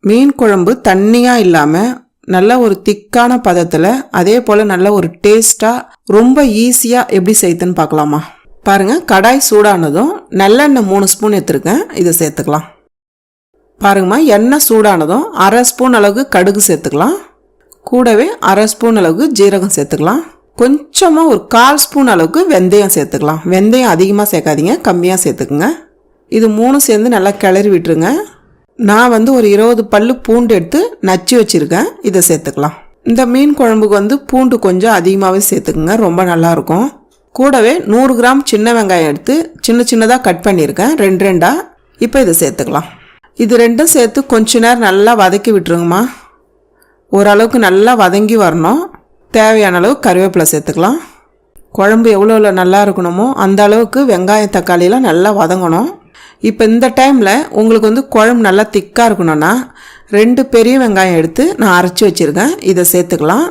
மீன் குழம்பு தண்ணியாக இல்லாமல் நல்ல ஒரு திக்கான பதத்தில் அதே போல் நல்ல ஒரு டேஸ்ட்டாக ரொம்ப ஈஸியாக எப்படி செய்யுதுன்னு பார்க்கலாமா? பாருங்கள், கடாய் சூடானதும் நல்லெண்ணெய் 3 ஸ்பூன் எடுத்துருக்கேன், இதை சேர்த்துக்கலாம். பாருங்கம்மா, எண்ணெய் சூடானதும் 1/2 ஸ்பூன் அளவுக்கு கடுகு சேர்த்துக்கலாம். கூடவே 1/2 ஸ்பூன் அளவுக்கு ஜீரகம் சேர்த்துக்கலாம். கொஞ்சமாக ஒரு 1/4 ஸ்பூன் அளவுக்கு வெந்தயம் சேர்த்துக்கலாம். வெந்தயம் அதிகமாக சேர்க்காதீங்க, கம்மியாக சேர்த்துக்குங்க. இது 3 சேர்ந்து நல்லா கிளறி விட்டுருங்க. நான் ஒரு 20 பல்லு பூண்டு எடுத்து நச்சு வச்சுருக்கேன், இதை சேர்த்துக்கலாம். இந்த மீன் குழம்புக்கு பூண்டு கொஞ்சம் அதிகமாகவே சேர்த்துக்குங்க, ரொம்ப நல்லாயிருக்கும். கூடவே 100 கிராம் சின்ன வெங்காயம் எடுத்து சின்ன சின்னதாக கட் பண்ணியிருக்கேன், 2 இப்போ இதை சேர்த்துக்கலாம். இது ரெண்டும் சேர்த்து கொஞ்ச நேரம் நல்லா வதக்கி விட்டுருங்கம்மா. ஓரளவுக்கு நல்லா வதங்கி வரணும். தேவையான அளவு கருவேப்பிலை சேர்த்துக்கலாம். குழம்பு எவ்வளோ நல்லா இருக்கணுமோ அந்த அளவுக்கு வெங்காயம் தக்காளியெலாம் நல்லா வதங்கணும். இப்போ இந்த டைமில் உங்களுக்கு குழம்பு நல்லா திக்காக இருக்கணும்னா 2 பெரிய வெங்காயம் எடுத்து நான் அரைச்சி வச்சுருக்கேன், இதை சேர்த்துக்கலாம்.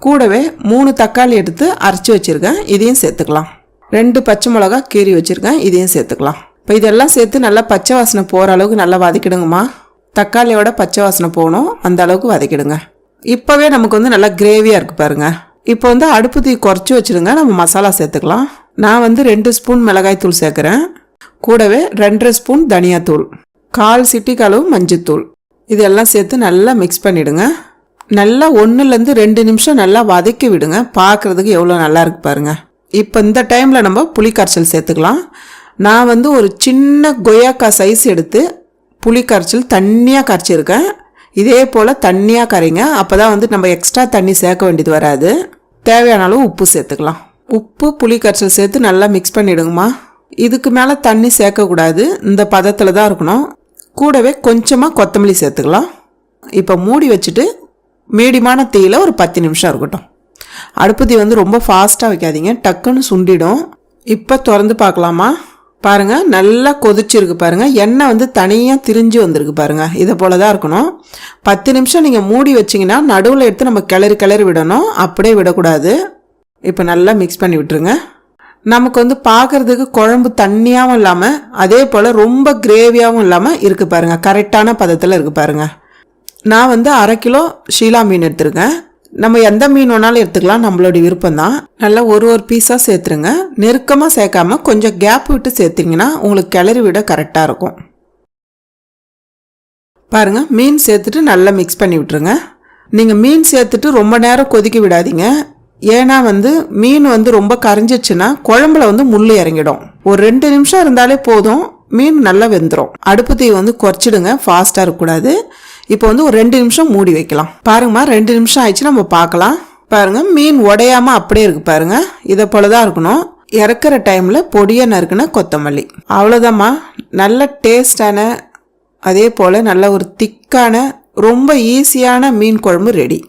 கூடவே 3 தக்காளி எடுத்து அரைச்சி வச்சுருக்கேன், இதையும் சேர்த்துக்கலாம். 2 பச்சை மிளகா கீறி வச்சுருக்கேன், இதையும் சேர்த்துக்கலாம். இப்போ இதெல்லாம் சேர்த்து நல்லா பச்சை வாசனை போகிற அளவுக்கு நல்லா வதக்கிடுங்கம்மா. தக்காளியோட பச்சை வாசனை போகணும், அந்த அளவுக்கு வதக்கிடுங்க. இப்போவே நமக்கு நல்லா கிரேவியாக இருக்குது பாருங்கள். இப்போ அடுப்பு தீ குறைச்சி வச்சுருங்க, நம்ம மசாலா சேர்த்துக்கலாம். நான் 2 ஸ்பூன் மிளகாய் தூள் சேர்க்குறேன். கூடவே 2.5 ஸ்பூன் தனியாத்தூள், 1/4 சிட்டிக்கு அளவு மஞ்சத்தூள், இதெல்லாம் சேர்த்து நல்லா மிக்ஸ் பண்ணிவிடுங்க. நல்லா 1லேருந்து 2 நிமிஷம் நல்லா வதக்கி விடுங்க. பார்க்குறதுக்கு எவ்வளோ நல்லா இருக்கு பாருங்கள். இப்போ இந்த டைமில் நம்ம புளி கரைச்சல் சேர்த்துக்கலாம். நான் ஒரு சின்ன கொய்யாக்காய் சைஸ் எடுத்து புளி கரைச்சல் தண்ணியாக கரைச்சிருக்கேன். இதே போல் தண்ணியாக கரைங்க, அப்போ தான் நம்ம எக்ஸ்ட்ரா தண்ணி சேர்க்க வேண்டியது வராது. தேவையான அளவு உப்பு சேர்த்துக்கலாம். உப்பு புளி கரைச்சல் சேர்த்து நல்லா மிக்ஸ் பண்ணிவிடுங்கம்மா. இதுக்கு மேலே தண்ணி சேர்க்கக்கூடாது, இந்த பதத்தில் தான் இருக்கணும். கூடவே கொஞ்சமாக கொத்தமல்லி சேர்த்துக்கலாம். இப்போ மூடி வச்சுட்டு மீடியமான தீயில் ஒரு 10 நிமிஷம் இருக்கட்டும். அடுப்பு தீ ரொம்ப ஃபாஸ்ட்டாக வைக்காதீங்க, டக்குன்னு சுண்டிடும். இப்போ திறந்து பார்க்கலாமா? பாருங்கள், நல்லா கொதிச்சிருக்கு பாருங்கள். எண்ணெய் தனியாக திரிஞ்சு வந்திருக்கு பாருங்கள். இதை போல தான் இருக்கணும். 10 நிமிஷம் நீங்கள் மூடி வச்சிங்கன்னா நடுவில் எடுத்து நம்ம கிளறி விடணும், அப்படியே விடக்கூடாது. இப்போ நல்லா மிக்ஸ் பண்ணி விட்டுருங்க. நமக்கு பார்க்குறதுக்கு குழம்பு தண்ணியாகவும் இல்லாமல் அதே போல் ரொம்ப கிரேவியாகவும் இல்லாமல் இருக்குது பாருங்கள். கரெக்டான பதத்தில் இருக்குது பாருங்கள். நான் 1/2 கிலோ ஷீலா மீன் எடுத்துருக்கேன். நம்ம எந்த மீன் வேணாலும் எடுத்துக்கலாம், நம்மளுடைய விருப்பம்தான். நல்லா ஒரு பீஸாக சேர்த்துருங்க. நெருக்கமாக சேர்க்காம கொஞ்சம் கேப் விட்டு சேர்த்திங்கன்னா உங்களுக்கு கிளறி விட கரெக்டாக இருக்கும். பாருங்கள், மீன் சேர்த்துட்டு நல்லா மிக்ஸ் பண்ணி விட்டுருங்க. நீங்கள் மீன் சேர்த்துட்டு ரொம்ப நேரம் கொதிக்க விடாதீங்க. ஏன்னா மீன் ரொம்ப கரைஞ்சிச்சுன்னா குழம்புல முள் இறங்கிடும். ஒரு 2 நிமிஷம் இருந்தாலே போதும், மீன் நல்லா வெந்துடும். அடுப்பு தீ குறைச்சிடுங்க, ஃபாஸ்ட்டாக இருக்கக்கூடாது. இப்போ ஒரு 2 நிமிஷம் மூடி வைக்கலாம். பாருங்கம்மா, 2 நிமிஷம் ஆயிடுச்சு, நம்ம பார்க்கலாம். பாருங்கள், மீன் உடையாமல் அப்படியே இருக்குது பாருங்கள். இதை போல தான் இருக்கணும். இறக்குற டைமில் பொடியாக நறுக்குன கொத்தமல்லி, அவ்வளோதாம்மா. நல்ல டேஸ்டான அதே போல் நல்ல ஒரு திக்கான ரொம்ப ஈஸியான மீன் குழம்பு ரெடி.